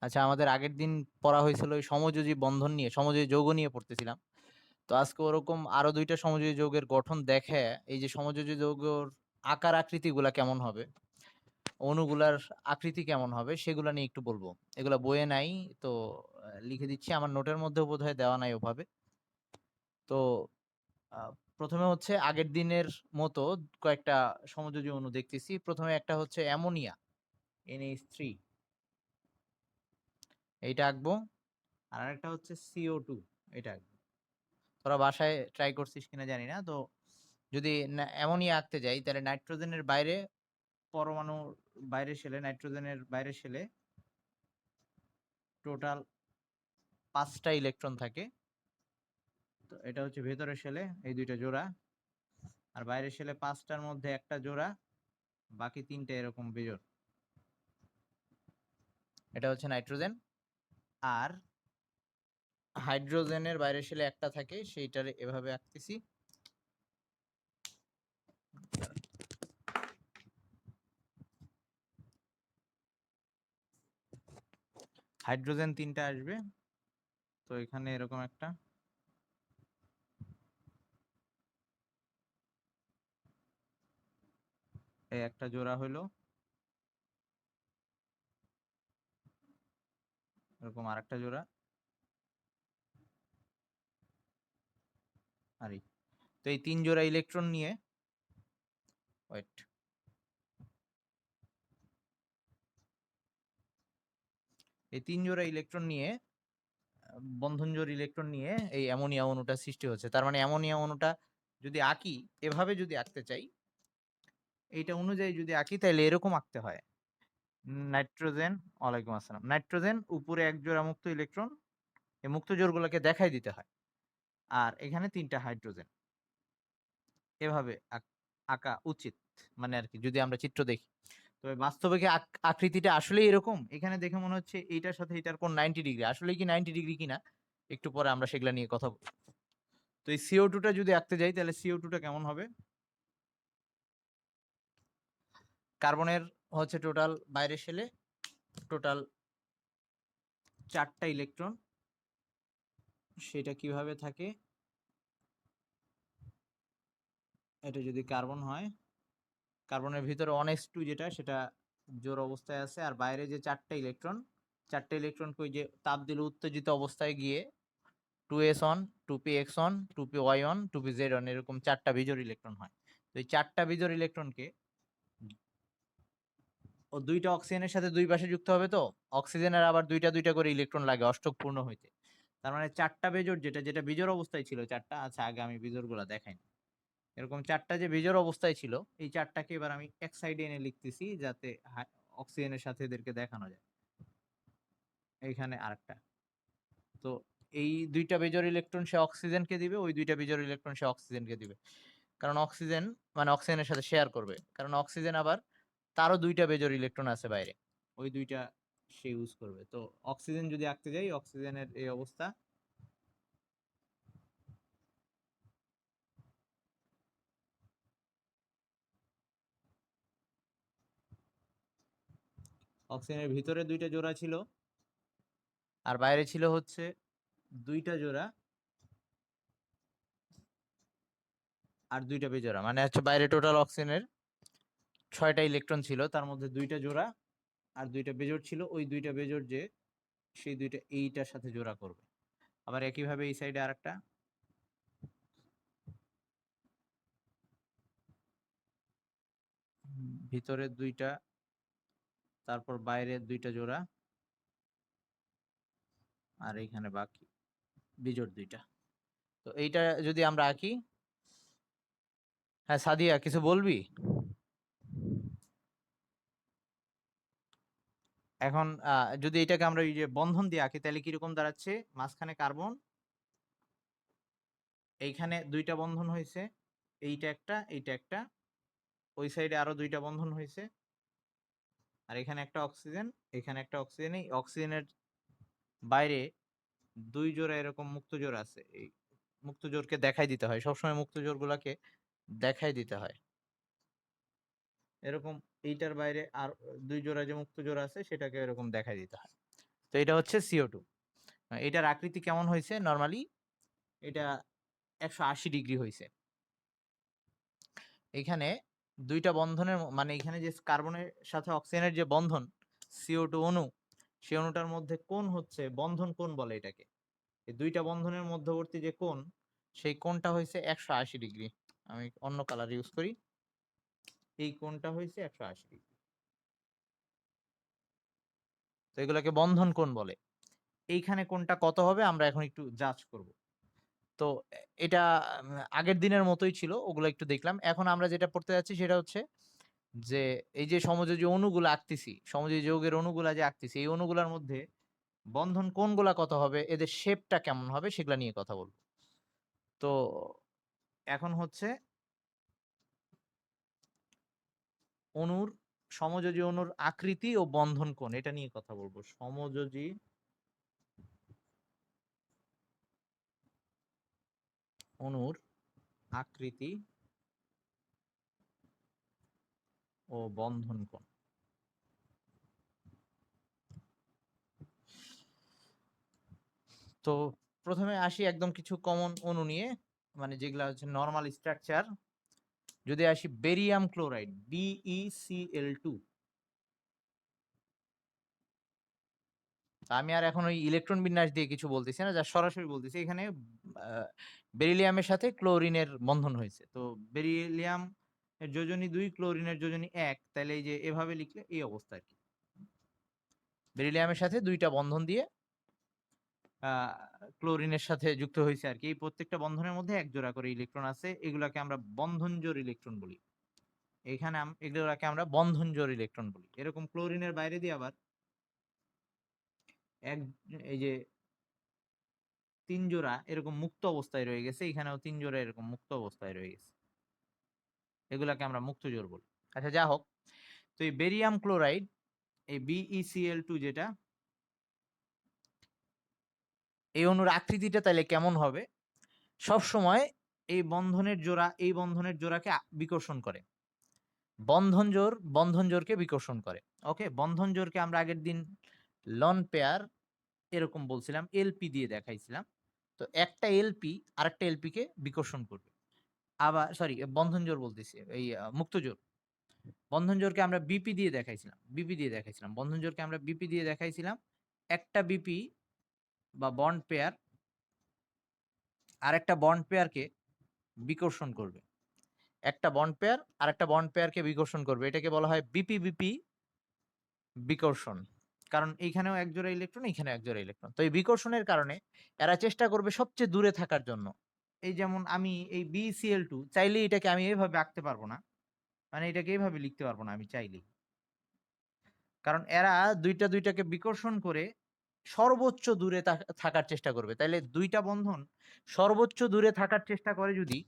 আচ্ছা, আমাদের আগের দিন পড়া হয়েছিল ওই সমযোজী বন্ধন নিয়ে, সমযোজী যৌগ নিয়ে পড়তেছিলাম। তো আজকে ওরকম আরো ২ টা সমযোজী যৌগের গঠন দেখে এই যে সমযোজী যৌগর আকার আকৃতিগুলা কেমন হবে, অণুগুলার আকৃতি কেমন হবে সেগুলা নিয়ে একটু বলবো। এগুলা বইয়ে নাই, তো লিখে দিচ্ছি। আমার নোটের মধ্যেও বোধহয় দেওয়া নাই ওভাবে। তো আ ১ম এ হচ্ছে আগের দিনের মতো কয়েকটা সমযোজী অণু দেখতেছি। ১ম এ একটা হচ্ছে অ্যামোনিয়া, NH3 এইটা আঁকবো। আর আরেকটা হচ্ছে CO2 এটা আঁকবো। তোরা বাসায় ট্রাই করছিস কিনা জানি না। তো যদি অ্যামোনিয়া আঁকতে যাই তাহলে নাইট্রোজেনের বাইরে পরমাণুর বাইরে শেলে নাইট্রোজেনের বাইরে শেলে টোটাল ৫ টা ইলেকট্রন থাকে। তো এটা হচ্ছে ভেতরের শেলে এই ২ টা জোড়া। আর বাইরের শেলে ৫ টার মধ্যে একটা জোড়া, বাকি ৩ টা এরকম বেজোড়। এটা হচ্ছে নাইট্রোজেন। আর হাইড্রোজেনের বাইরের শেলে একটা থাকে, সেইটারে এভাবে আঁকতেছি। হাইড্রোজেন ৩ টা আসবে। তো এখানে এরকম একটা, এই একটা জোড়া হইলো, এরকম আরেকটা জোড়া, আর এই। তো এই ৩ জোড়া ইলেকট্রন নিয়ে ওয়েট এই ৩ জোড়া ইলেকট্রন নিয়ে বন্ধন জোড় ইলেকট্রন নিয়ে এই অ্যামোনিয়া অণুটা সৃষ্টি হচ্ছে। তার মানে অ্যামোনিয়া অণুটা যদি আঁকি, এভাবে যদি আঁকতে চাই, এইটা অনুযায়ী যদি আঁকি তাহলে এরকম আঁকতে হয়। নাইট্রোজেন, ওয়ালাইকুম আসসালাম। নাইট্রোজেন উপরে এক জোড়া মুক্ত ইলেকট্রন, এই মুক্ত জোড়গুলোকে দেখাই দিতে হয়। আর এখানে ৩ টা হাইড্রোজেন। এভাবে আঁকা উচিত। মানে আরকি যদি আমরা চিত্র দেখি। তবে বাস্তবে কি আকৃতিটা আসলেই এরকম? এখানে দেখে মনে হচ্ছে এইটার সাথে এটার কোণ ৯০ ডিগ্রি। আসলেই কি ৯০ ডিগ্রি কিনা? একটু পরে আমরা সেগুলা নিয়ে কথা বলব। তো এই CO2 টা যদি আঁকতে যাই তাহলে CO2 টা কেমন হবে? কার্বনের হচ্ছে টোটাল বাইরে শেলে টোটাল ৪ টা ইলেকট্রন। সেটা কিভাবে থাকে? এটা যদি কার্বন হয়, কার্বনের ভিতরে 1s2 যেটা সেটা জোড় অবস্থায় আছে। আর বাইরে যে ৪ টা ইলেকট্রন, ৪ টা ইলেকট্রনকে ওই যে তাপ দিলে উত্তেজিত অবস্থায় গিয়ে 2s on, 2px on, 2py on, 2pz on এরকম ৪ টা বিজোড় ইলেকট্রন হয়। তো এই ৪ টা বিজোড় ইলেকট্রনকে ও ২ টা অক্সিজেনের সাথে ২ পাশে যুক্ত হবে তো। অক্সিজেনের আবার ২ টা ২ টা করে ইলেকট্রন লাগে অষ্টক পূর্ণ হইতে। তার মানে ৪ টা বেজোড় যেটা বিজোড় অবস্থায় ছিল ৪ টা। আচ্ছা, আগে আমি বিজোড়গুলা দেখাই। এরকম ৪ টা যে বিজোড় অবস্থায় ছিল, এই ৪ টাকে এবার আমি এক সাইডে এনে লিখতেছি যাতে অক্সিজেনের সাথে এদেরকে দেখানো যায়। এইখানে আরেকটা। তো এই ২ টা বিজোড় ইলেকট্রন সে অক্সিজেনকে দিবে, ওই ২ টা বিজোড় ইলেকট্রন সে অক্সিজেনকে দিবে। কারণ অক্সিজেন মানে অক্সিজেনের সাথে শেয়ার করবে। কারণ অক্সিজেন আবার তারও ২ টা বেজোড় ইলেকট্রন আছে বাইরে। ওই ২ টা সে ইউজ করবে। তো অক্সিজেন যদি আঁকতে যাই, অক্সিজেনের এই অবস্থা। অক্সিজেনের ভিতরে ২ টা জোড়া ছিল, আর বাইরে ছিল হচ্ছে ২ টা জোড়া আর ২ টা বেজোড়া। মানে হচ্ছে বাইরে টোটাল অক্সিজেনের ৬ টা ইলেকট্রন ছিল, তার মধ্যে ২ টা জোড়া আর ২ টা বেজোড় ছিল। ওই ২ টা বেজোড় যে সেই ২ টা এইটার সাথে জোড়া করবে। আবার একইভাবে এই সাইডে আরেকটা। ভিতরে ২ টা, তারপর বাইরে ২ টা জোড়া, আর এইখানে বাকি বিজোড় ২ টা। তো এইটা যদি আমরা আঁকি, হ্যাঁ সাদিয়া কিছু বলবি? এখন যদি এটাকে আমরা এই যে বন্ধন দিয়ে আঁকি তাহলে কিরকম দাঁড়াচ্ছে? মাঝখানে কার্বন, এইখানে ২ টা বন্ধন হইছে, এইটা একটা, এইটা একটা। ওই সাইডে আরো ২ টা বন্ধন হইছে। আর এখানে একটা অক্সিজেন, এখানে একটা অক্সিজেন। এই অক্সিজেনের বাইরে ২ জোড়া এরকম মুক্ত জোড় আছে। এই মুক্ত জোড়কে দেখাই দিতে হয়। সবসময় মুক্ত জোড়গুলাকে দেখাই দিতে হয়। এরকম এইটার বাইরে আর ২ জোড়া যে মুক্ত জোড় আছে সেটাকে এরকম দেখাই দিতে হয়। তো এটা হচ্ছে CO2। এটার আকৃতি কেমন হয়েছে? নরমালি এটা 180 ডিগ্রি হয়েছে। এখানে দুইটা বন্ধনের মানে এখানে যে কার্বনের সাথে অক্সিজেনের যে বন্ধন CO2 অণু, সেই অণুটার মধ্যে কোণ হচ্ছে বন্ধন কোণ বলে এটাকে। এই দুইটা বন্ধনের মধ্যবর্তী যে কোণ, সেই কোণটা হয়েছে 180 ডিগ্রি। আমি অন্য কালার ইউজ করি। এই কোণটা হয়েছে 180 ডিগ্রি। তো এগুলোকে বন্ধন কোণ বলে। এইখানে কোণটা কত হবে আমরা এখন একটু জাজ করব। তো এটা আগের দিনের মতোই ছিল, ওগুলো একটু দেখলাম। এখন আমরা যেটা পড়তে যাচ্ছি সেটা হচ্ছে যে এই যে সমযোজী অণুগুলো আঁকতেছি, সমযোজী যৌগের অণুগুলা যে আঁকতেছি, এই অণুগুলার মধ্যে বন্ধন কোণগুলা কত হবে, এদের শেপটা কেমন হবে সেগুলা নিয়ে কথা বলবো। তো এখন হচ্ছে অণুর সমযোজী অণুর আকৃতি ও বন্ধন কোণ এটা নিয়ে কথা বলবো। সমযোজী অণুর আকৃতি ও বন্ধন কোণ। তো প্রথমে আসি একদম কিছু কমন অণু নিয়ে, মানে যেগুলা হচ্ছে নরমাল স্ট্রাকচার। যদি আসি বেরিয়াম ক্লোরাইড BeCl2, আমি আর এখন ওই ইলেকট্রন বিন্যাস দিয়ে কিছু বলতেছি না, যা সরাসরি বলতেছি এখানে বেরিলিয়ামের সাথে ক্লোরিনের বন্ধন হয়েছে। তো বেরিলিয়াম এর যোজনী 2, ক্লোরিনের যোজনী 1, তাহলে এই যে এভাবে লিখলে এই অবস্থা আর কি। বেরিলিয়ামের সাথে দুইটা বন্ধন দিয়ে ক্লোরিনের সাথে যুক্ত হয়েছে আর কি। এই প্রত্যেকটা বন্ধনের মধ্যে এক জোড়া করে ইলেকট্রন আছে, এগুলাকে আমরা বন্ধন জোড় ইলেকট্রন বলি। এখানে এগুলোকে আমরা বন্ধন জোড় ইলেকট্রন বলি। এরকম ক্লোরিনের বাইরে দিয়ে আবার এক এই যে 3 জোড়া এরকম মুক্ত অবস্থায় রয়ে গেছে, এখানেও 3 জোড়া এরকম মুক্ত অবস্থায় রয়ে গেছে, এগুলাকে আমরা মুক্ত জোড় বলি। আচ্ছা যা হোক, তো এই বেরিয়াম ক্লোরাইড এই BeCl2 যেটা, এই অণুর আকৃতিটা তাহলে কেমন হবে? সব সময় এই বন্ধনের জোড়া এই বন্ধনের জোড়াকে বিকর্ষণ করে, বন্ধন জোড়কে বিকর্ষণ করে। ওকে, বন্ধন জোড়কে আমরা আগের দিন লন পেয়ার এরকম বলছিলাম, LP দিয়ে দেখাইছিলাম। তো একটা LP আরেকটা LP কে বিকর্ষণ করবে। আবার সরি, বন্ধন জোড় বলতেছি, এই মুক্ত জোড়। বন্ধন জোড়কে আমরা বিপি দিয়ে দেখাইছিলাম। বন্ধন জোড়কে আমরা বিপি দিয়ে দেখাইছিলাম। একটা বিপি বা বন্ড পেয়ার আর একটা বন্ড পেয়ারকে বিকর্ষণ করবে। একটা বন্ড পেয়ার আর একটা বন্ড পেয়ারকে বিকর্ষণ করবে, এটাকে বলা হয় বিপি বিপি বিকর্ষণ। কারণ এইখানেও এক জোড়া ইলেকট্রন, এইখানেও এক জোড়া ইলেকট্রন। তো এই বিকর্ষণের কারণে এরা চেষ্টা করবে সবচেয়ে দূরে থাকার জন্য। এই যেমন আমি এই BeCl2 চাইলে এটাকে আমি এইভাবে আঁকতে পারবো না, মানে এটাকে এইভাবে লিখতে পারবো না আমি চাইলেই, কারণ এরা দুইটাকে বিকর্ষণ করে সর্বোচ্চ দূরে থাকার চেষ্টা করবে। তাইলে দুইটা বন্ধন সর্বোচ্চ দূরে থাকার চেষ্টা করে যদি,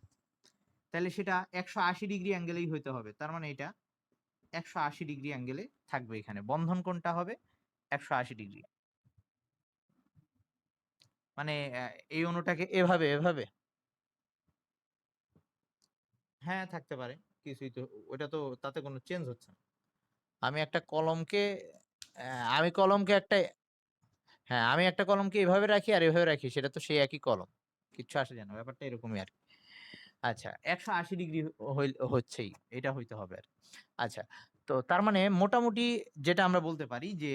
তাহলে সেটা 180 ডিগ্রি অ্যাঙ্গেলেই হইতে হবে। তার মানে এটা 180 ডিগ্রি অ্যাঙ্গেলে থাকবে, এখানে বন্ধন কোণটা হবে 180 ডিগ্রি। মানে এই অণুটাকে এভাবে হ্যাঁ থাকতে পারে, কিছুই তো, ওটা তো তাতে কোনো চেঞ্জ হচ্ছে না। আমি একটা কলমকে আমি কলমকে একটা হ্যাঁ আমি একটা কলমকে এভাবে রাখি আর এভাবে রাখি, সেটা তো সেই একই কলম, কিচ্ছু আসে যায় না, ব্যাপারটা এরকমই আর কি। আচ্ছা 180 ডিগ্রি হচ্ছেই, এটা হইতে হবে আর। আচ্ছা, তো তার মানে মোটামুটি যেটা আমরা বলতে পারি যে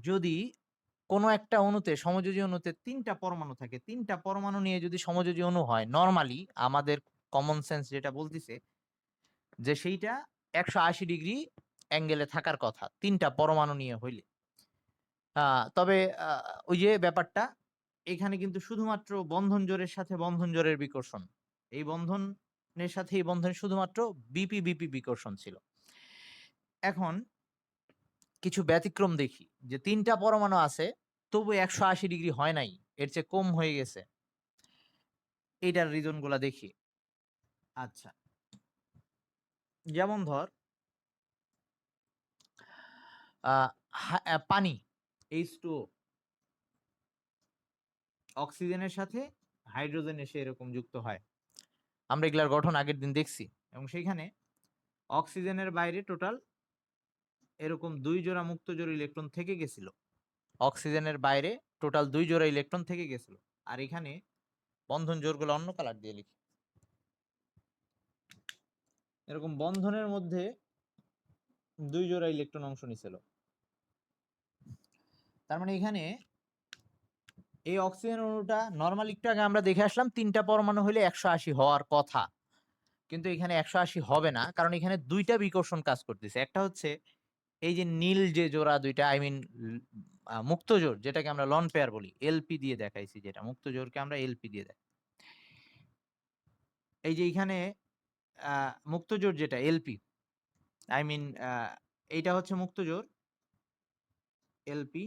যদি কোনো একটা অণুতে সমযোজী অণুতে 3টা পরমাণু থাকে, 3টা পরমাণু নিয়ে যদি সমযোজী অণু হয়, নরমালি আমাদের কমন সেন্স যেটা বলতেছে যে সেইটা 180 ডিগ্রি অ্যাঙ্গেলে থাকার কথা 3টা পরমাণু নিয়ে হইলে। তবে ওই যে ব্যাপারটা, এখানে কিন্তু শুধুমাত্র বন্ধন জোড়ের সাথে বন্ধন জোড়ের বিকর্ষণ, এই বন্ধনের সাথে এই বন্ধনের শুধুমাত্র বিপি বিপি বিকর্ষণ ছিল। এখন কিছু ব্যতিক্রম দেখি যে 3টা পরমাণু আছে তবু 180 ডিগ্রি হয় নাই, এর চেয়ে কম হয়ে গেছে। এইটার রিজন গুলা দেখি। আচ্ছা, যেমন ধর পানি H2O অক্সিজেনের সাথে হাইড্রোজেন এসে এরকম যুক্ত হয়, আমরা এগুলার গঠন আগের দিন দেখছি। এবং সেইখানে অক্সিজেনের বাইরে টোটাল এরকম 2 জোড়া মুক্ত জোড় ইলেকট্রন থেকে গেছিল। অক্সিজেনের বাইরে টোটাল 2 জোড়া ইলেকট্রন থেকে গেছিল। আর এখানে বন্ধন জোড়গুলো অন্য কালার দিয়ে লিখি। এরকম বন্ধনের মধ্যে 2 জোড়া ইলেকট্রন অংশ নিছিল। তার মানে এখানে এই অক্সিজেন অণুটা নরমাল একটু আগে আমরা দেখে আসলাম 3টা পরমাণু হলে 180 হওয়ার কথা, কিন্তু এখানে 180 হবে না, কারণ এখানে 2টা বিকর্ষণ কাজ করতেছে। একটা হচ্ছে এই যে নীল যে জোড়া দুইটা, আই মিন মুক্ত জোড়, যেটাকে আমরা লন পেয়ার বলি, এলপি দিয়ে দেখাইছি, যেটা মুক্ত জোড়কে আমরা এলপি দিয়ে দেখাই। এই যে এখানে মুক্ত জোড় যেটা এলপি, আই মিন এইটা হচ্ছে মুক্ত জোড় এলপি,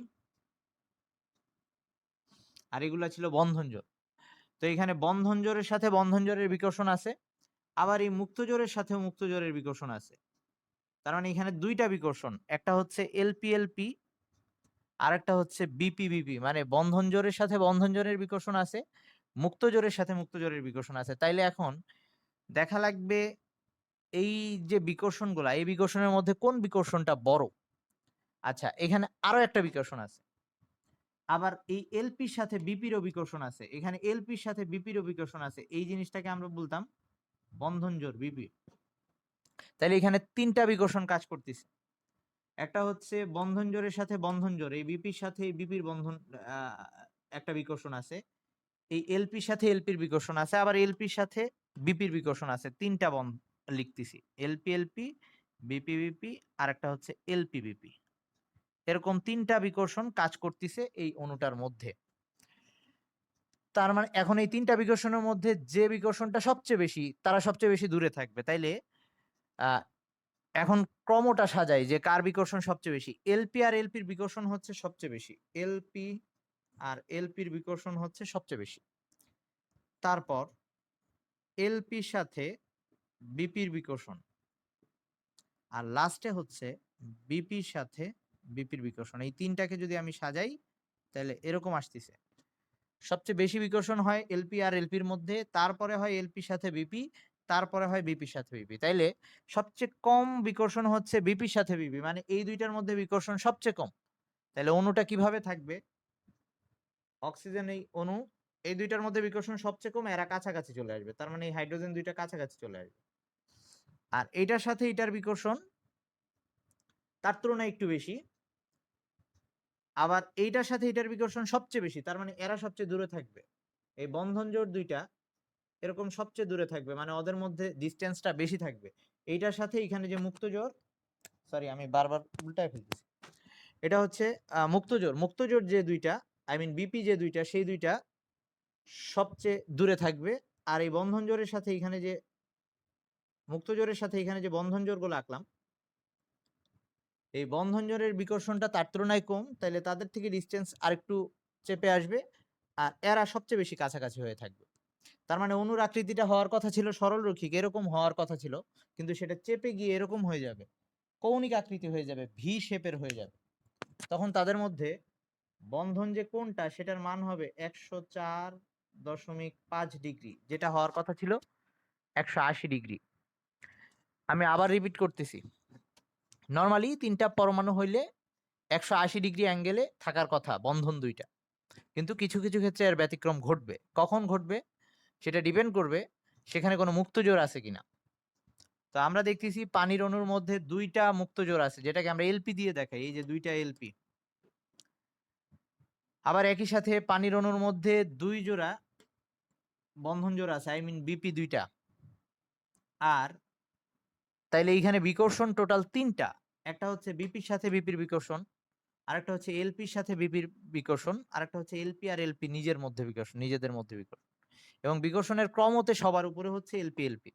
আর এগুলা ছিল বন্ধন জোড়। তো এখানে বন্ধন জোড়ের সাথে বন্ধন জোড়ের বিকর্ষণ আছে, আবার এই মুক্ত জোড়ের সাথেও মুক্ত জোড়ের বিকর্ষণ আছে। তার মানে এখানে 2টা বিকর্ষণ, একটা হচ্ছে এলপি এলপি, আর একটা হচ্ছে বিপি বিপি, মানে বন্ধন জোড়ের সাথে বন্ধন জোড়ের বিকর্ষণ আছে, মুক্ত জোড়ের সাথে মুক্ত জোড়ের বিকর্ষণ আছে। তাইলে এখন দেখা লাগবে এই যে বিকর্ষণগুলা, এই বিকর্ষণের মধ্যে কোন বিকর্ষণটা বড়। আচ্ছা, এখানে আরো একটা বিকর্ষণ আছে, আবার এই এলপির সাথে বিপিরও বিকর্ষণ আছে, এখানে এলপির সাথে বিপিরও বিকর্ষণ আছে। এই জিনিসটাকে আমরা বলতাম বন্ধন জোড় বিপি। তাহলে এখানে 3টা বিকর্ষণ কাজ করতেছে। একটা হচ্ছে বন্ধন জোড়ের সাথে বন্ধন জোড়, এই বিপির সাথে বিপির বন্ধন একটা বিকর্ষণ আছে, এই এলপির সাথে এলপির বিকর্ষণ আছে, আবার এলপির সাথে বিপির বিকর্ষণ আছে। 3টা বন্ধ লিখতেছি, এলপি এলপি, বিপি বিপি, আর একটা হচ্ছে এলপি বিপি। এরকম 3টা বিকর্ষণ কাজ করতেছে এই অণুটার মধ্যে। তার মানে এখন এই 3টা বিকর্ষণের মধ্যে যে বিকর্ষণটা সবচেয়ে বেশি, তারা সবচেয়ে বেশি দূরে থাকবে। তাইলে আহ এখন ক্রমটা সাজাই যে কার বিকর্ষণ সবচেয়ে বেশি। এলপি আর এলপির বিকর্ষণ হচ্ছে সবচেয়ে বেশি, এলপি আর এলপির বিকর্ষণ হচ্ছে সবচেয়ে বেশি। তারপর এলপির সাথে বিপির বিকর্ষণ, আর লাস্টে হচ্ছে বিপির সাথে বিপির বিকর্ষণ। এই 3টাকে যদি আমি সাজাই তাহলে এরকম আসতেছে, সবচেয়ে বেশি বিকর্ষণ হয় এলপি আর এলপির মধ্যে, তারপরে হয় এলপির সাথে বিপি, তারপরে হয় বিপির সাথে বিপি। তাইলে সবচেয়ে কম বিকর্ষণ হচ্ছে বিপির সাথে বিপি, মানে এই দুইটার মধ্যে বিকর্ষণ সবচেয়ে কম। তাহলে অণুটা কিভাবে থাকবে, অক্সিজেন এই অণু, এই দুইটার মধ্যে বিকর্ষণ সবচেয়ে কম, এরা কাছাকাছি চলে আসবে, তার মানে এই হাইড্রোজেন দুইটা কাছাকাছি চলে আসবে। আর এটার সাথে এটার বিকর্ষণ তার তুলনায় একটু বেশি, আবার এইটার সাথে এটার বিকর্ষণ সবচেয়ে বেশি, তার মানে এরা সবচেয়ে দূরে থাকবে। এই বন্ধন জোড় দুইটা এরকম সবচেয়ে দূরে থাকবে, মানে ওদের মধ্যে ডিসটেন্সটা বেশি থাকবে। এইটার সাথে এখানে যে মুক্ত জোড়, সরি আমি বারবার উল্টায় ফেলতেছি, এটা হচ্ছে মুক্ত জোড়, মুক্ত জোড় যে দুইটা, আই মিন বিপি যে দুইটা, সেই দুইটা সবচেয়ে দূরে থাকবে। আর এই বন্ধন জোড়ের সাথে এখানে যে মুক্ত জোড়ের সাথে এখানে যে বন্ধন জোড়গুলো আঁকলাম, এই বন্ধন জোড়ের বিকর্ষণটা তার তুলনায় কম, তাহলে তাদের থেকে ডিসটেন্স আরেকটু চেপে আসবে, আর এরা সবচেয়ে বেশি কাছাকাছি হয়ে থাকবে। তার মানে অণুর আকৃতিটা হওয়ার কথা ছিল সরলরৈখিক, এরকম হওয়ার কথা ছিল, কিন্তু সেটা চেপে গিয়ে এরকম হয়ে যাবে, কৌণিক আকৃতি হয়ে যাবে, ভি শেপের হয়ে যাবে। তখন তাদের মধ্যে বন্ধন যে কোণটা সেটার মান হবে 104.5 ডিগ্রি, যেটা হওয়ার কথা ছিল 180 ডিগ্রি। আমি আবার রিপিট করতেছি, নর্মালি 3টা পরমাণু হইলে 180 ডিগ্রি অ্যাঙ্গেলে থাকার কথা বন্ধন দুইটা, কিন্তু কিছু কিছু ক্ষেত্রে এর ব্যতিক্রম ঘটবে। কখন ঘটবে সেটা ডিপেন্ড করবে সেখানে কোনো মুক্ত জোড় আছে কিনা। তো আমরা দেখতেছি পানির অণুর মধ্যে 2টা মুক্ত জোড় আছে, যেটাকে আমরা এলপি দিয়ে দেখাই, এই যে 2টা এলপি। আবার একই সাথে পানির অণুর মধ্যে 2 জোড়া বন্ধন জোড় আছে, আই মিন বিপি 2টা। আর তাইলে এইখানে বিকর্ষণ টোটাল 3টা, একটা হচ্ছে বিপির সাথে বিপির বিকর্ষণ, আরেকটা হচ্ছে এলপির সাথে বিপির বিকর্ষণ, আরেকটা হচ্ছে এলপি আর এলপি নিজের মধ্যে বিকর্ষণ, নিজেদের মধ্যে বিকর্ষণ। এবং বিকর্ষণের ক্রমতে সবার উপরে হচ্ছে এলপি এলপি,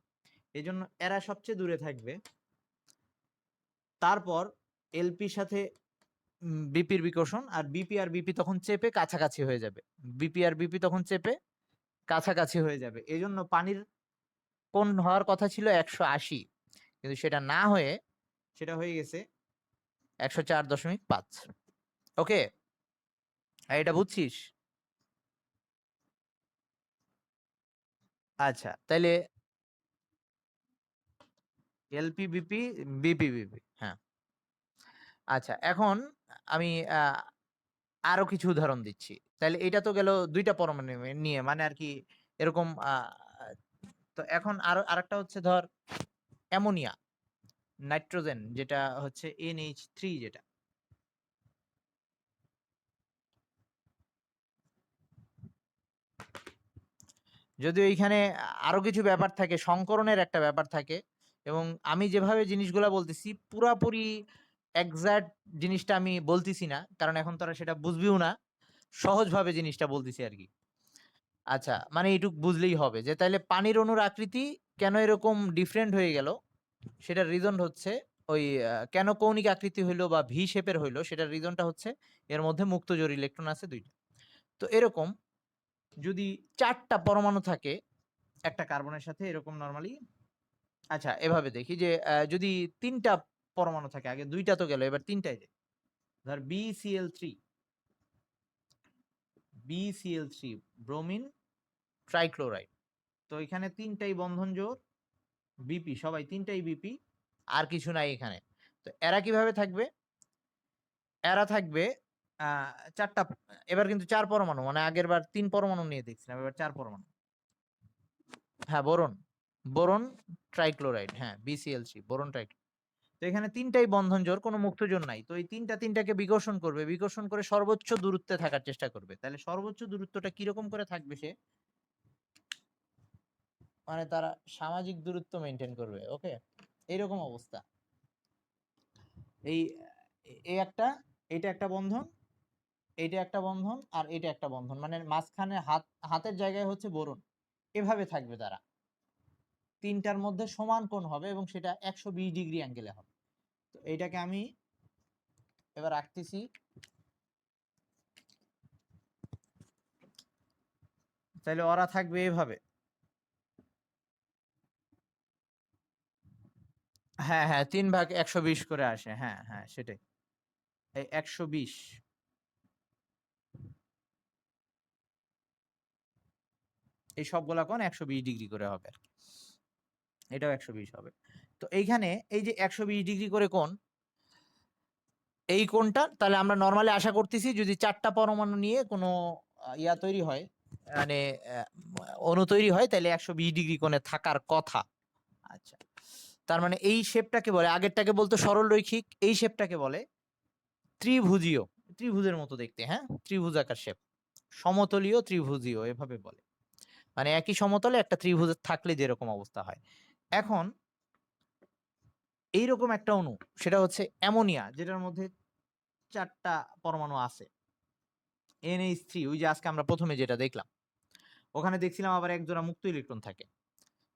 এই জন্য এরা সবচেয়ে দূরে থাকবে। তারপর এলপির সাথে বিপির বিকর্ষণ, আর বিপি আর বিপি তখন চেপে কাছাকাছি হয়ে যাবে, বিপি আর বিপি তখন চেপে কাছাকাছি হয়ে যাবে। এই জন্য পানির কোণ হওয়ার কথা ছিল 180, কিন্তু সেটা না হয়ে সেটা হয়ে গেছে 104.5। ওকে, এটা বুঝছিস? আচ্ছা, তাইলে এলপি বিপি বিপি বিপি, হ্যাঁ। আচ্ছা, এখন আমি আরো কিছু উদাহরণ দিচ্ছি। তাইলে এটা তো গেল ২ টা পরমাণু নিয়ে মানে আরকি এরকম তো এখন আরেকটা হচ্ছে ধর অ্যামোনিয়া, নাইট্রোজেন যেটা হচ্ছে NH3 যেটা। যদিও এইখানে আরো কিছু ব্যাপার থাকে, সংকরণের একটা ব্যাপার থাকে এবং আমি যেভাবে জিনিসগুলা বলতেছি পুরাপুরি এক্সাক্ট জিনিসটা আমি বলতেছি না। কারণ এখন তোরা সেটা বুঝবিও না। সহজভাবে জিনিসটা বলতেছি আরকি। আচ্ছা, মানে এইটুক বুঝলেই হবে যে তাইলে পানির অণুর আকৃতি কেন এরকম ডিফারেন্ট হয়ে গেল? সেটার রিজন হচ্ছে ওই কেন কৌণিক আকৃতি হইলো বা ভি শেপের হইলো সেটার রিজনটা হচ্ছে এর মধ্যে মুক্ত জোড় ইলেকট্রন আছে ২ টা। তো এরকম যদি ৪ টা পরমাণু থাকে একটা কার্বনের সাথে এরকম নরমালি আচ্ছা এভাবে দেখি যে যদি ৩ টা পরমাণু থাকে আগে ২ টা তো গেল এবার ৩ টায় যাই। ধর BCl3 BCl3 ব্রোমিন ট্রাইক্লোরাইড। তো এখানে ৩ টাই বন্ধন জোড় বিপি সবাই ৩ টাই বিপি আর কিছু নাই এখানে। তো এরা কিভাবে থাকবে? এরা থাকবে আ ৪ টা এবার কিন্তু ৪ পরমাণু মানে আগেরবার ৩ পরমাণু নিয়ে দেখছিলাম এবার ৪ পরমাণু। হ্যাঁ, বোরন, বোরন ট্রাইক্লোরাইড হ্যাঁ, BCl3 বোরন ট্রাইক্লোরাইড। তো এখানে ৩ টাই বন্ধন জোড় কোনো মুক্ত জোড় নাই। তো এই ৩ টা ৩ টাকে বিকর্ষণ করবে। বিকর্ষণ করে সর্বোচ্চ দূরত্বে থাকার চেষ্টা করবে। তাহলে সর্বোচ্চ দূরত্বটা কিরকম করে থাকবে সে? মানে তারা সামাজিক দূরত্ব মেইনটেইন করবে। ওকে? এইরকম অবস্থা। এই এই একটা, এইটা একটা বন্ধন, এইটা একটা বন্ধন আর এটা একটা বন্ধন। মানে মাঝখানে হাতের জায়গায় হচ্ছে বোরন। এভাবে থাকবে তারা। ৩ টার মধ্যে সমান কোণ হবে এবং সেটা ১২০ ডিগ্রি অ্যাঙ্গেলে হবে। তো এইটাকে আমি এবার আঁকতেছি। তাহলে ওরা থাকবে এভাবে। হ্যাঁ, হ্যাঁ ৩ ভাগ ১২০ করে আসে। হ্যাঁ, হ্যাঁ সেটাই। এই ১২০ এই সবগুলা কোণ ১২০ ডিগ্রি করে হবে আরকি। এটাও ১২০ হবে। তো এইখানে এই যে ১২০ ডিগ্রি করে কোণ, এই কোণটা তাহলে আমরা নরমালি আশা করতেছি যদি ৪ টা পরমাণু নিয়ে কোনো ইয়া তৈরি হয়, মানে অণু তৈরি হয় তাইলে ১২০ ডিগ্রি কোণে থাকার কথা। আচ্ছা। তার মানে এই শেপটাকে বলে আগেরটাকে বলতো সরলরৈখিক, এই শেপটাকে বলে ত্রিভুজীয়। ত্রিভুজের মতো দেখতে, হ্যাঁ? ত্রিভুজাকার শেপ। সমতলীয় ত্রিভুজীয় এভাবে বলে। মানে একই সমতলে একটা ত্রিভুজ থাকলে যেরকম অবস্থা হয়। এখন এইরকম একটা অণু সেটা হচ্ছে অ্যামোনিয়া যেটার মধ্যে ৪ টা পরমাণু আছে। NH3 ওই যে আজকে আমরা ১ম এ যেটা দেখলাম। ওখানে দেখছিলাম আবার এক জোড়া মুক্ত ইলেকট্রন থাকে।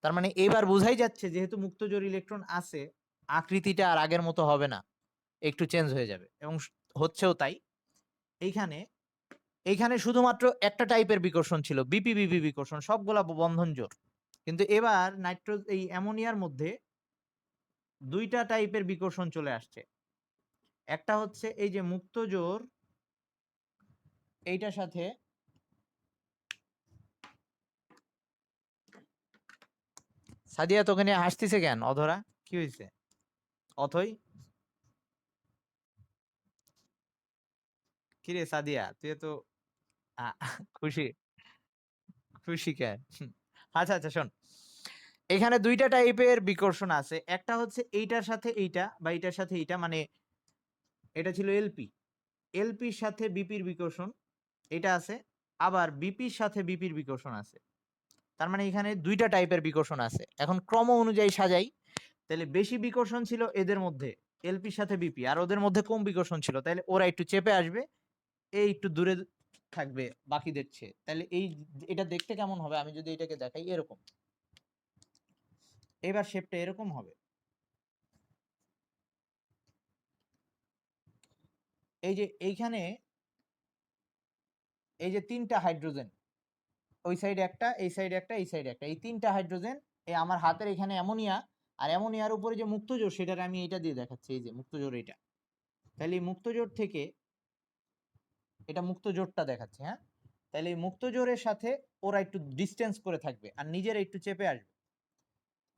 তার মানে এবার বোঝাই যাচ্ছে যেহেতু মুক্ত জোড় ইলেকট্রন আছে, আকৃতিটা আর আগের মতো হবে না। একটু চেঞ্জ হয়ে যাবে এবং হচ্ছেও তাই। এইখানে এইখানে শুধুমাত্র একটা টাইপের বিকর্ষণ ছিল। বিপি-বিপি বিকর্ষণ সবগুলা বন্ধন জোড়। কিন্তু এবার এই অ্যামোনিয়ার মধ্যে ২ টা টাইপের বিকর্ষণ চলে আসছে। একটা হচ্ছে এই যে মুক্ত জোড় এইটার সাথে সাদিয়া তোকে নিয়ে হাসতিছে কেন? অধরা? কি হইছে? অথই? কিরে সাদিয়া তুই তো আ খুশি, খুশি কেন? আচ্ছা, আচ্ছা শোন। এখানে ২ টা টাইপের বিকর্ষণ আছে। একটা হচ্ছে এইটার সাথে এইটা বা এইটার সাথে এইটা মানে এটা ছিল এলপি। এলপির সাথে বিপির বিকর্ষণ এটা আছে। আবার বিপির সাথে বিপির বিকর্ষণ আছে। তার মানে এখানে ২ টা টাইপের বিকর্ষণ আছে। এখন ক্রম অনুযায়ী সাজাই। তাইলে বেশি বিকর্ষণ ছিল এদের মধ্যে এলপির সাথে বিপি আর ওদের মধ্যে কম বিকর্ষণ ছিল। তাইলে ওরা একটু চেপে আসবে। এই একটু দূরে থাকবে বাকিদের চেয়ে। তাইলে এটা দেখতে কেমন হবে আমি যদি এটাকে দেখাই এরকম। এবার শেপটা এরকম হবে। এই যে এইখানে এই যে ৩ টা হাইড্রোজেন ওই সাইডে একটা, এই সাইডে একটা, এই সাইডে একটা। এই ৩ টা হাইড্রোজেন এই আমার হাতের এখানে অ্যামোনিয়া আর অ্যামোনিয়ার উপরে যে মুক্ত জোড় সেটারে আমি এটা দিয়ে দেখাচ্ছি। এই যে মুক্ত জোড় এটা। তাহলে এই মুক্ত জোড় থেকে এটা মুক্ত জোড়টা দেখাচ্ছে, হ্যাঁ? তাহলে এই মুক্ত জোড়ের সাথে ওরা একটু ডিসটেন্স করে থাকবে আর নিজেরা একটু চেপে আসবে।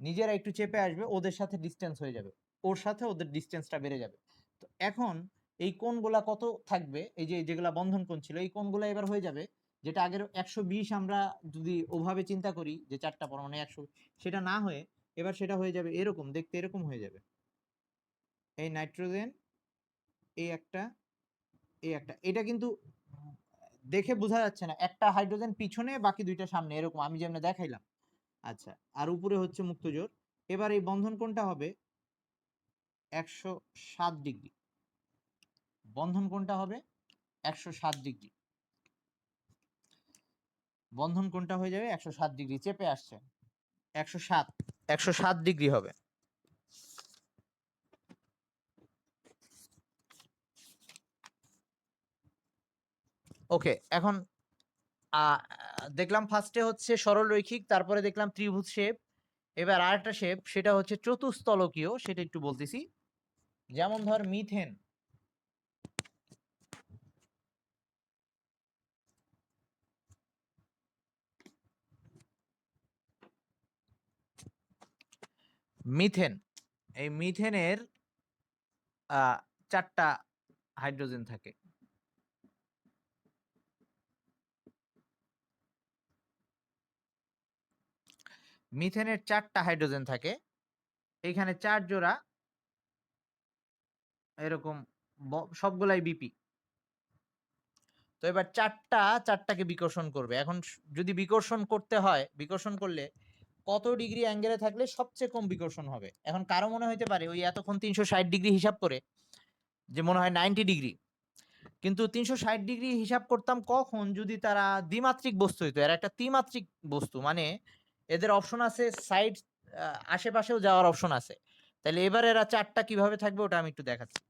নিজেরা একটু চেপে আসবে ওদের সাথে ডিসটেন্স হয়ে যাবে। ওর সাথে ওদের ডিসটেন্সটা বেড়ে যাবে। তো এখন এই কোণগুলা কত থাকবে, এই যে যেগুলা বন্ধন কোণ ছিল এই কোণগুলা এবার হয়ে যাবে যেটা আগের 120 আমরা যদি ওভাবে চিন্তা করি যে চারটা পরমাণু 100, সেটা না হয়ে এবার সেটা হয়ে যাবে এরকম, দেখতে এরকম হয়ে যাবে। এই নাইট্রোজেন, এই একটা, এই একটা, এটা কিন্তু দেখে বোঝা যাচ্ছে না, একটা হাইড্রোজেন পিছনে বাকি দুইটা সামনে, এরকম আমি যেমন দেখাইলাম। আচ্ছা, আর উপরে হচ্ছে মুক্ত জোর। এবার এই বন্ধন কোণটা হবে 107 ডিগ্রি, বন্ধন কোণটা হবে 107 ডিগ্রি, বন্ধন কোণটা হয়ে যাবে 107 ডিগ্রি, চেপে আসছে 107, 107 ডিগ্রি হবে। ওকে, এখন দেখলাম ফার্স্টে হচ্ছে সরল রৈখিক, তারপরে দেখলাম ত্রিভুজ শেপ। এবার আরেকটা শেপ, সেটা হচ্ছে চতুস্তলকীয়, সেটা একটু বলতেছি। যেমন ধর মিথেন, মিথেন, এই মিথেনের 4টা হাইড্রোজেন থাকে। মিথেনের 4টা হাইড্রোজেন থাকে, এইখানে 4 জোড়া এরকম, সবগুলাই বিপি। তো এবার চারটাকে বিকর্ষণ করবে। এখন যদি বিকর্ষণ করতে হয়, বিকর্ষণ করলে কত ডিগ্রি অ্যাঙ্গেলে থাকলে সবচেয়ে কম বিকর্ষণ হবে? এখন কারো মনে হইতে পারে ওই এতক্ষণ 360 ডিগ্রি হিসাব করে যে মনে হয় 90 ডিগ্রি, কিন্তু 360 ডিগ্রি হিসাব করতাম কখন, যদি তারা দ্বিমাত্রিক বস্তু হইতো। এর একটা ত্রিমাত্রিক বস্তু, মানে এদের অপশন আছে সাইড, আশেপাশেও যাওয়ার অপশন আছে। তাহলে এবার এরা 4টা কিভাবে থাকবে ওটা আমি একটু দেখাচ্ছি।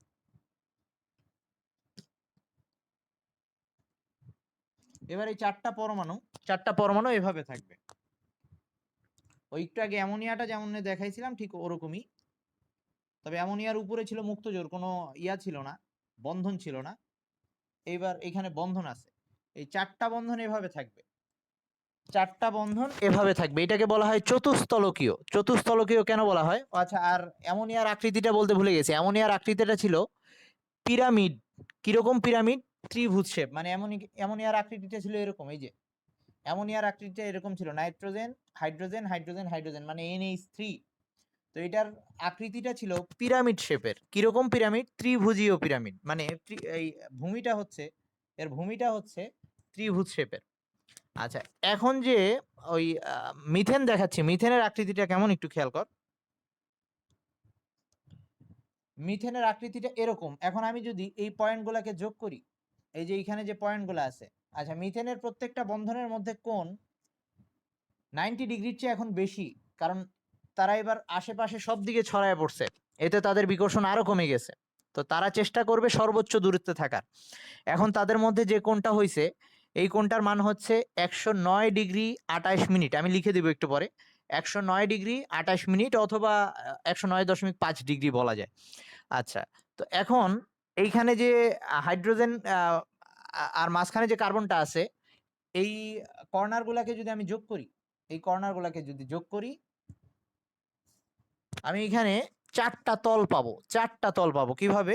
এবার এই 4টা পরমাণু এভাবে থাকবে। ওই একটু আগে অ্যামোনিয়াটা যেমন দেখাইছিলাম ঠিক ওরকমই, তবে অ্যামোনিয়ার উপরে ছিল মুক্ত জোর, কোনো ইয়া ছিল না, বন্ধন ছিল না। এইবার এখানে বন্ধন আছে, এই 4টা বন্ধন এভাবে থাকবে, 4টা বন্ধন এভাবে থাকবে। এটাকে বলা হয় চতুস্তলকীয়। চতুস্তলকীয় কেন বলা হয়? আচ্ছা, আর অ্যামোনিয়ার আকৃতিটা বলতে ভুলে গেছি। অ্যামোনিয়ার আকৃতিটা ছিল পিরামিড। কিরকম পিরামিড? ত্রিভুজ শেপ। মানে অ্যামোনিয়ার আকৃতিটা ছিল এরকম, এই যে অ্যামোনিয়ার আকৃতিটা এরকম ছিল, নাইট্রোজেন হাইড্রোজেন হাইড্রোজেন হাইড্রোজেন, মানে NH3। তো এটার আকৃতিটা ছিল পিরামিড শেপের। কিরকম পিরামিড? ত্রিভুজীয় পিরামিড। মানে এই ভূমিটা হচ্ছে, এর ভূমিটা হচ্ছে ত্রিভুজ শেপের। আচ্ছা, এখন যে ওই মিথেন দেখাচ্ছি, মিথেনের আকৃতিটা কেমন একটু খেয়াল কর। মিথেনের আকৃতিটা এরকম। এখন আমি যদি এই পয়েন্টগুলোকে যোগ করি, এই যে এখানে যে পয়েন্টগুলো আছে, আচ্ছা মিথেনের প্রত্যেকটা বন্ধনের মধ্যে কোণ 90 ডিগ্রির চেয়ে এখন বেশি, কারণ তারা এবার আশেপাশে সব দিকে ছড়ায় পড়ছে, এতে তাদের বিকর্ষণ আরো কমে গেছে। তো তারা চেষ্টা করবে সর্বোচ্চ দূরত্বে থাকার। এখন তাদের মধ্যে যে কোণটা হয়েছে, এই কোণটার মান হচ্ছে 109 ডিগ্রি 28 মিনিট। আমি লিখে দিব একটু পরে, 109 ডিগ্রি 28 মিনিট অথবা 109.5 ডিগ্রি বলা যায়। আচ্ছা, তো এখন এইখানে যে হাইড্রোজেন আর মাঝখানে যে কার্বনটা আছে, এই কর্নার গুলাকে যদি আমি যোগ করি, এই কর্নার গুলাকে যদি যোগ করি, আমি এখানে 4টা তল পাবো। 4টা তল পাবো কিভাবে?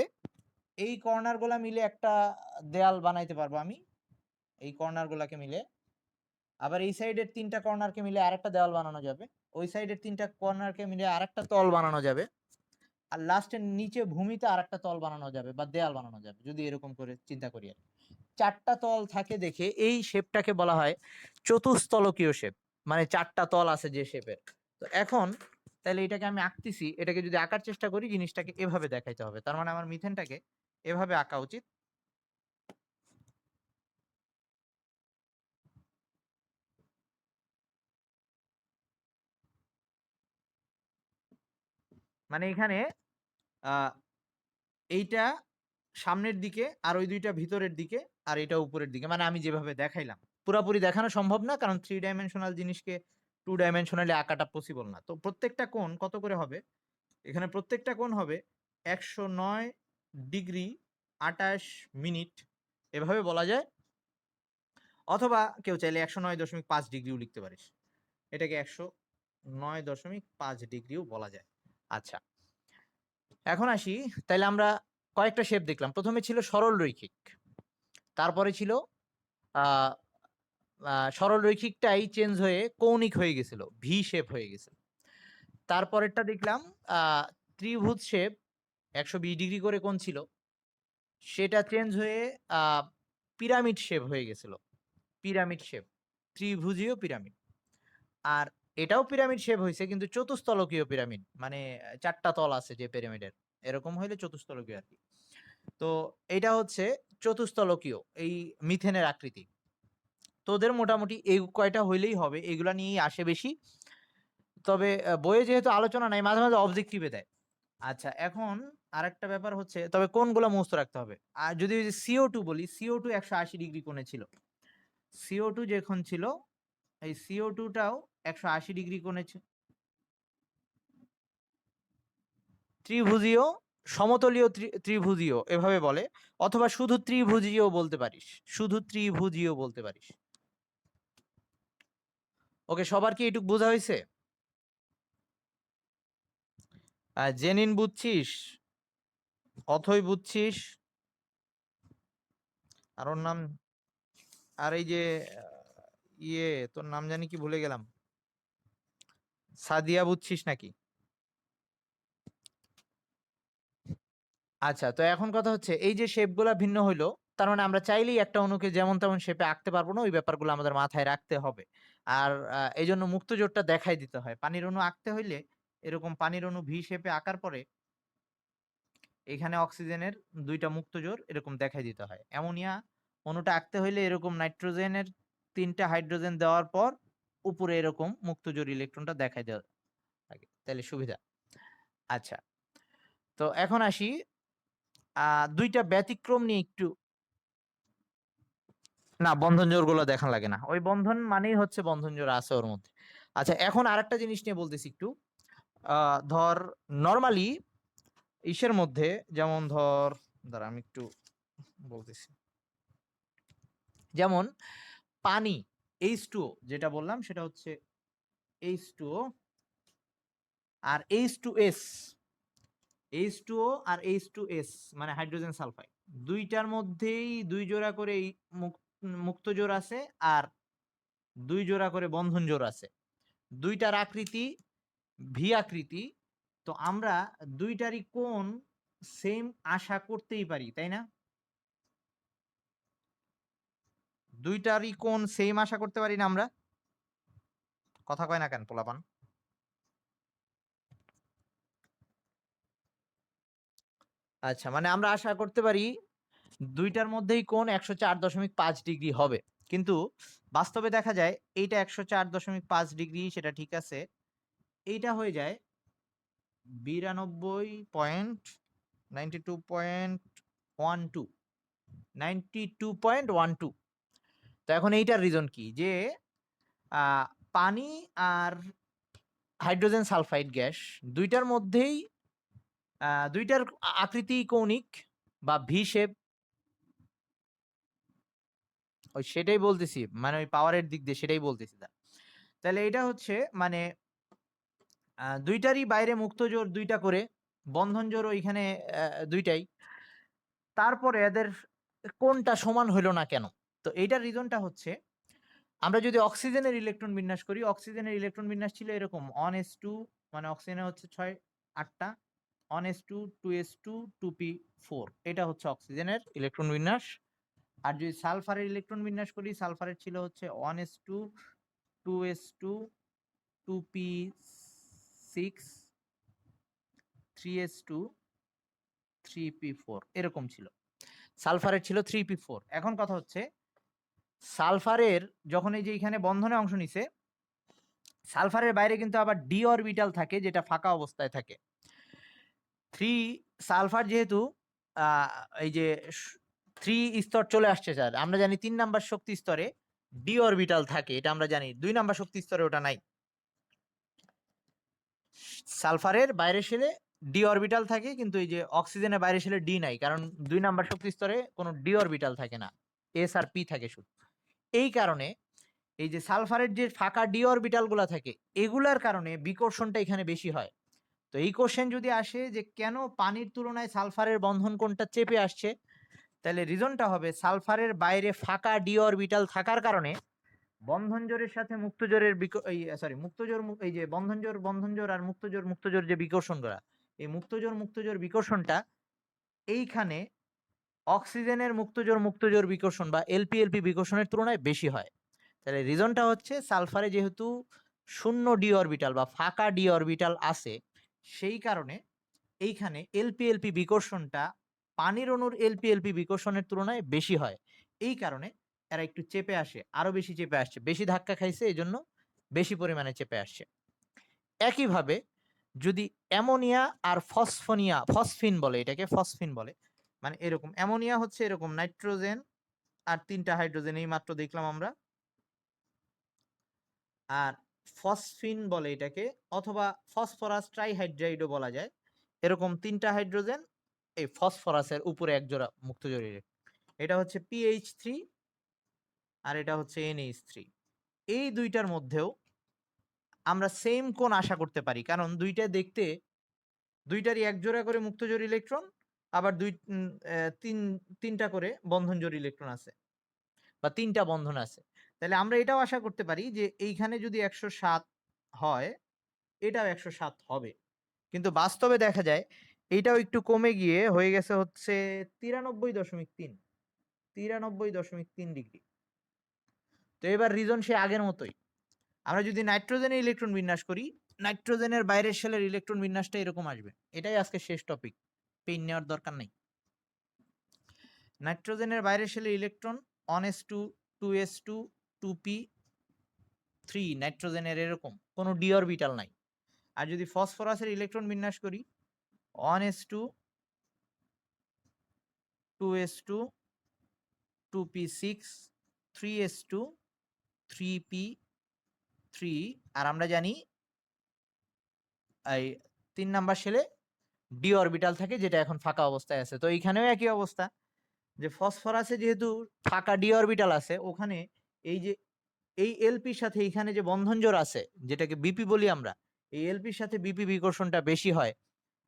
এই কর্নার গুলা মিলে একটা দেয়াল বানাইতে পারবো আমি, এই কর্নার গুলাকে মিলে। আবার এই সাইডের 3টা কর্নারকে মিলে আরেকটা দেওয়াল বানানো যাবে, ওই সাইডের 3টা কর্নারকে মিলে আরেকটা তল বানানো যাবে, আর লাস্টের নিচে ভূমিতে আরেকটা তল বানানো যাবে বা দেয়াল বানানো যাবে, যদি এরকম করে চিন্তা করি। আর 4টা তল থাকে দেখে এই শেপটাকে বলা হয় চতুস্তলকীয় শেপ, মানে 4টা তল আছে যে শেপের। তো এখন তাহলে এটাকে আমি আঁকতেছি, এটাকে যদি আঁকার চেষ্টা করি জিনিসটাকে এভাবে দেখাইতে হবে। তার মানে আমার মিথেনটাকে এভাবে আঁকা উচিত। মানে এখানে এইটা সামনের দিকে, আর ওই দুইটা ভিতরের দিকে, আর এটা উপরের দিকে, মানে আমি যেভাবে দেখাইলাম। পুরাপুরি দেখানো সম্ভব না, কারণ 3 ডাইমেনশনাল জিনিসকে 2 ডাইমেনশনালি আঁকাটা পসিবল না। তো প্রত্যেকটা কোণ কত করে হবে? এখানে প্রত্যেকটা কোণ হবে 109 ডিগ্রি 28 মিনিট, এভাবে বলা যায়। অথবা কেউ চাইলে 109.5 ডিগ্রিও লিখতে পারিস, এটাকে 109.5 ডিগ্রিও বলা যায়। আচ্ছা, এখন আসি, তাইলে আমরা কয়েকটা শেপ দেখলাম। প্রথমে ছিল সরল রৈখিক, তারপরে ছিল সরল রৈখিকটাই চেঞ্জ হয়ে কৌণিক হয়ে গেছিল, ভি শেপ হয়ে গেছিল। তারপরেরটা দেখলাম ত্রিভুজ শেপ, 120 ডিগ্রি করে কোণ ছিল, সেটা চেঞ্জ হয়ে পিরামিড শেপ হয়ে গেছিল, পিরামিড শেপ, ত্রিভুজীয় পিরামিড। আর এটাও পিরামিড শেপ হয়েছে কিন্তু চতুস্তলকীয় পিরামিড, মানে 4টা তল আছে যে পিরামিডের, এরকম হইলে চতুস্তলকীয় আর কি। তো এটা হচ্ছে চতুস্তলকীয় এই মিথেনের আকৃতি। তোদের মোটামুটি এই কয়টা হইলেই হবে, এগুলা নিয়েই আসে বেশি। তবে বইয়ে যেহেতু আলোচনা নাই, মাঝে মাঝে অবজেক্টিভে দেয়। আচ্ছা, এখন আরেকটা ব্যাপার হচ্ছে, তবে কোনগুলো মুখস্থ রাখতে হবে। আর যদি CO2 বলি, CO2 180 ডিগ্রি কোণে ছিল। CO2 যখন ছিল, এই CO2টাও 180 ডিগ্রি কোণে ছিল। ত্রিভুজীয়, সমতলীয় ত্রিভুজীয় এভাবে বলে, অথবা শুধু ত্রিভুজীয় বলতে পারিস, শুধু ত্রিভুজীয় বলতে পারিস। ওকে, সবার কি এটুক বোঝা হয়েছে? জেনিন বুঝছিস? অথই বুঝছিস? আর ওর নাম, আর এই যে তোর নাম জানি কি, ভুলে গেলাম, সাদিয়া বুঝছিস নাকি? আচ্ছা, তো এখন কথা হচ্ছে, এই যে শেপগুলা ভিন্ন হইলো, তার মানে আমরা চাইলেই একটা অণুকে যেমন তেমন শেপে আঁকতে পারবো না, ওই ব্যাপারগুলো আমাদের মাথায় রাখতে হবে। আর এই জন্য মুক্ত জোরটা দেখাই দিতে হয়। পানির অণু আঁকতে হইলে এরকম পানির অণু ভি শেপে আঁকার পরে এখানে অক্সিজেনের 2টা মুক্ত জোর এরকম দেখাই দিতে হয়। অ্যামোনিয়া অণুটা আঁকতে হইলে এরকম নাইট্রোজেনের 3টা হাইড্রোজেন দেওয়ার পর উপরে এরকম মুক্ত জোর ইলেকট্রনটা দেখাই দেওয়া লাগে, তাহলে সুবিধা। আচ্ছা, তো এখন আসি 2টা ব্যতিক্রম নিয়ে একটু। না, বন্ধন জোর গুলো দেখান লাগে না, ওই বন্ধন মানেই হচ্ছে বন্ধন জোর আছে ওর মধ্যে। আচ্ছা, এখন আরেকটা জিনিস নিয়ে বলতেছি একটু। ধর নরমালি ইসের মধ্যে, যেমন ধর, দাঁড়া আমি একটু বলতেছি, যেমন পানি H2O যেটা বললাম সেটা হচ্ছে H2O আর H2S, H2O আর H2S মানে হাইড্রোজেন সালফাইড, দুইটার মধ্যেই 2 জোড়া করে মুক্ত জোর আছে আর 2 জোড়া করে বন্ধন জোর আছে। দুইটার আকৃতি ভি আকৃতি, তো আমরা দুইটারই কোণ সেম আশা করতেই পারি, তাই না? দুইটারই কোণ সেম আশা করতে পারি না আমরা? কথা কয় না কেন পোলাপান? আচ্ছা, মানে আমরা আশা করতে পারি দুইটার মধ্যেই কোণ 104.5 ডিগ্রি হবে, কিন্তু বাস্তবে দেখা যায় এইটা 104.5 ডিগ্রি, সেটা ঠিক আছে, এইটা হয়ে যায় 92.12 তো এখন এইটার রিজন কি, যে পানি আর হাইড্রোজেন সালফাইড গ্যাস দুইটার মধ্যেই দুইটার আকৃতি কৌণিক বা ভি শেপ। ওই সেটাই বলতেছি, মানে ওই পাওয়ারের দিক দিয়ে সেটাই বলতেছি। তাহলে এটা হচ্ছে মানে দুইটারই বাইরে মুক্ত জোর 2টা করে, বন্ধন জোর ওইখানে 2টাই, তারপরে এদের কোনটা সমান হইলো না কেন? তো এইটার রিজনটা হচ্ছে, আমরা যদি অক্সিজেনের ইলেকট্রন বিন্যাস করি, অক্সিজেনের ইলেকট্রন বিন্যাস ছিল এরকম 1s2, মানে অক্সিজেনের হচ্ছে 8টা, 1s2 2s2 2p4, এটা হচ্ছে অক্সিজেনের ইলেকট্রন বিন্যাস। আর যদি সালফারের ইলেকট্রন বিন্যাস করি, সালফারের ছিল হচ্ছে 1s2 2s2 2p6 3s2 3p4, এরকম ছিল। সালফারের ছিল 3p4। এখন কথা হচ্ছে, সালফারের যখন এই যে এখানে বন্ধনে অংশ নিছে, সালফারের বাইরে কিন্তু আবার ডি অরবিটাল থাকে, যেটা ফাঁকা অবস্থায় থাকে। সালফার যেহেতু এই যে 3 স্তর চলে আসছে, স্যার আমরা জানি 3 নাম্বার শক্তি স্তরে ডি অরবিটাল থাকে, এটা আমরা জানি। 2 নাম্বার শক্তি স্তরে ওটা নাই। সালফারের বাইরে শেলে ডি অরবিটাল থাকে, কিন্তু এই যে অক্সিজেনের বাইরে শেলে ডি নাই, কারণ 2 নাম্বার শক্তি স্তরে কোনো ডি অরবিটাল থাকে না, এস আর পি থাকে শুধু। এই কারণে এই যে সালফারের যে ফাঁকা ডি অরবিটাল গুলা থাকে, এগুলার কারণে বিকর্ষণটা এখানে বেশি হয়। তো এই কোশ্চেন যদি আসে যে কেন পানির তুলনায় সালফারের বন্ধন কোণটা চেপে আসছে, তাহলে রিজনটা হবে সালফারের বাইরে ফাঁকা ডি অরবিটাল থাকার কারণে বন্ধন জোরের সাথে মুক্ত জোরের এই যে বন্ধন জোর আর মুক্ত জোর যে বিকর্ষণ করা, এই মুক্ত জোর বিকর্ষণটা এইখানে অক্সিজেনের মুক্ত জোর বিকর্ষণ বা এলপি বিকর্ষণের তুলনায় বেশি হয়। তাহলে রিজনটা হচ্ছে সালফারে যেহেতু শূন্য ডি অরবিটাল বা ফাঁকা ডি অরবিটাল আছে, সেই কারণে এইখানে এলপি বিকর্ষণটা পানির অণুর এলপি বিকর্ষণের তুলনায় বেশি হয়। এই কারণে এরা একটু চেপে আসে, আরো বেশি চেপে আসছে, বেশি ধাক্কা খাইছে, এই জন্য বেশি পরিমাণে চেপে আসছে। একইভাবে যদি অ্যামোনিয়া আর ফসফিন বলে, এটাকে ফসফিন বলে, মানে এরকম অ্যামোনিয়া হচ্ছে এরকম নাইট্রোজেন আর 3টা হাইড্রোজেন, এই মাত্র দেখলাম আমরা, আর ফসফিন বলে এটাকে, অথবা ফসফরাস ট্রাইহাইড্রাইডও বলা যায়। এরকম 3টা হাইড্রোজেন, এই ফসফরাসের উপরে এক জোড়া মুক্ত জোড়, এটা হচ্ছে PH3 আর এটা হচ্ছে NH3। এই দুইটার মধ্যেও আমরা সেম কোণ আশা করতে পারি, কারণ দুইটারই এক জোড়া করে মুক্ত জোড় ইলেকট্রন, আবার তিনটা করে বন্ধন জোড় ইলেকট্রন আছে বা 3টা বন্ধন আছে। তাহলে আমরা এটাও আশা করতে পারি যে এইখানে যদি 107 হয়, এটাও 107 হবে। কিন্তু বাস্তবে দেখা যায় এইটাও একটু কমে গিয়ে হয়ে গেছে হচ্ছে 93.3 ডিগ্রি। তো এবার রিজন সে আগের মতোই। আমরা যদি নাইট্রোজেনের ইলেকট্রন বিন্যাস করি, নাইট্রোজেনের বাইরের শেলের ইলেকট্রন বিন্যাসটা এরকম আসবে। এটাই আজকে শেষ টপিক, পেন নেওয়ার দরকার নেই। নাইট্রোজেনের বাইরের শেলের ইলেকট্রন 1s2 2s2 2p3, নাইট্রোজেনের এরকম কোনো ডি অরবিটাল নাই। আর যদি ফসফরাসের ইলেকট্রন বিন্যাস করি 1s2 2s2 2p6 3s2 3p3, আর আমরা জানি এই 3 নাম্বার শেলে ডি অরবিটাল থাকে, যেটা এখন ফাঁকা অবস্থায় আছে। তো এইখানেও একই অবস্থা, যে ফসফরাসে যেহেতু ফাঁকা ডি অরবিটাল আছে, ওখানে এই যে এই এলপির সাথে এইখানে যে বন্ধন জোড় আছে, যেটাকে বিপি বলি আমরা, এই এলপির সাথে বিপি বিকর্ষণটা বেশি হয়,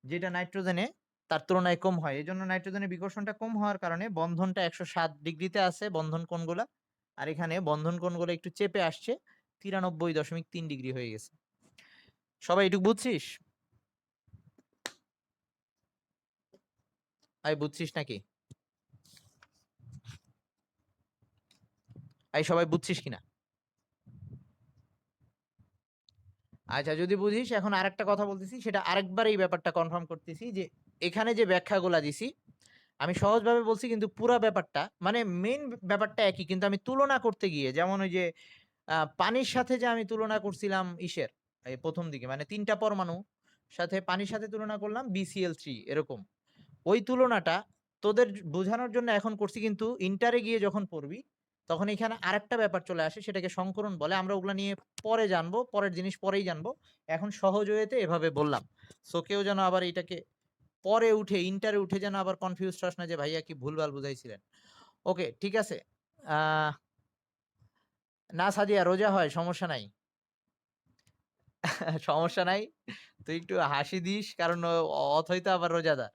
যেটা নাইট্রোজেনে তার তুলনায় কম হয়। এই জন্য নাইট্রোজেনের বিকর্ষণটা কম হওয়ার কারণে বন্ধনটা 107 ডিগ্রিতে আছে বন্ধন কোণগুলা, আর এখানে বন্ধন কোণগুলো একটু চেপে আসছে, 93.3 ডিগ্রি হয়ে গেছে। সবাই এটুকু বুঝছিস? বুঝছিস নাকি? সবাই বুঝছিস কিনা? আচ্ছা, যদি বুঝিস, এখন আরেকটা কথা বলতেছি, সেটা আরেকবার এই ব্যাপারটা কনফার্ম করতেছি, যে এখানে যে ব্যাখ্যাগুলা দিছি আমি সহজভাবে বলছি, কিন্তু পুরা ব্যাপারটা মানে মেইন ব্যাপারটা একই, কিন্তু আমি তুলনা করতে গিয়ে, যেমন ওই যে পানির সাথে যে আমি তুলনা করছিলাম ইসের এই প্রথম দিকে, মানে 3টা পরমাণু সাথে পানির সাথে তুলনা করলাম BCl3, এরকম ওই তুলনাটা তোদের বোঝানোর জন্য এখন করছি, কিন্তু ইন্টারে গিয়ে যখন পড়বি তখন এখানে আরেকটা ব্যাপার চলে আসে, সেটাকে সংকরণ বলে। আমরা ওগুলা নিয়ে পরে জানবো, পরের জিনিস পরেই জানবো। এখন সহজ ওয়েতে এভাবে বললাম, সো কেউ যেন আবার এটাকে পরে উঠে ইন্টারে উঠে যেন আবার কনফিউজ হস না যে ভাইয়া কি ভুলভাল বুঝাইছিলেন। ওকে, ঠিক আছে। আহ না সাদিয়া, রোজা হয়, সমস্যা নাই। সমস্যা নাই, তুই একটু হাসি দিস, কারণ অথই তো আবার রোজাদার।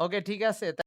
ওকে, ঠিক আছে।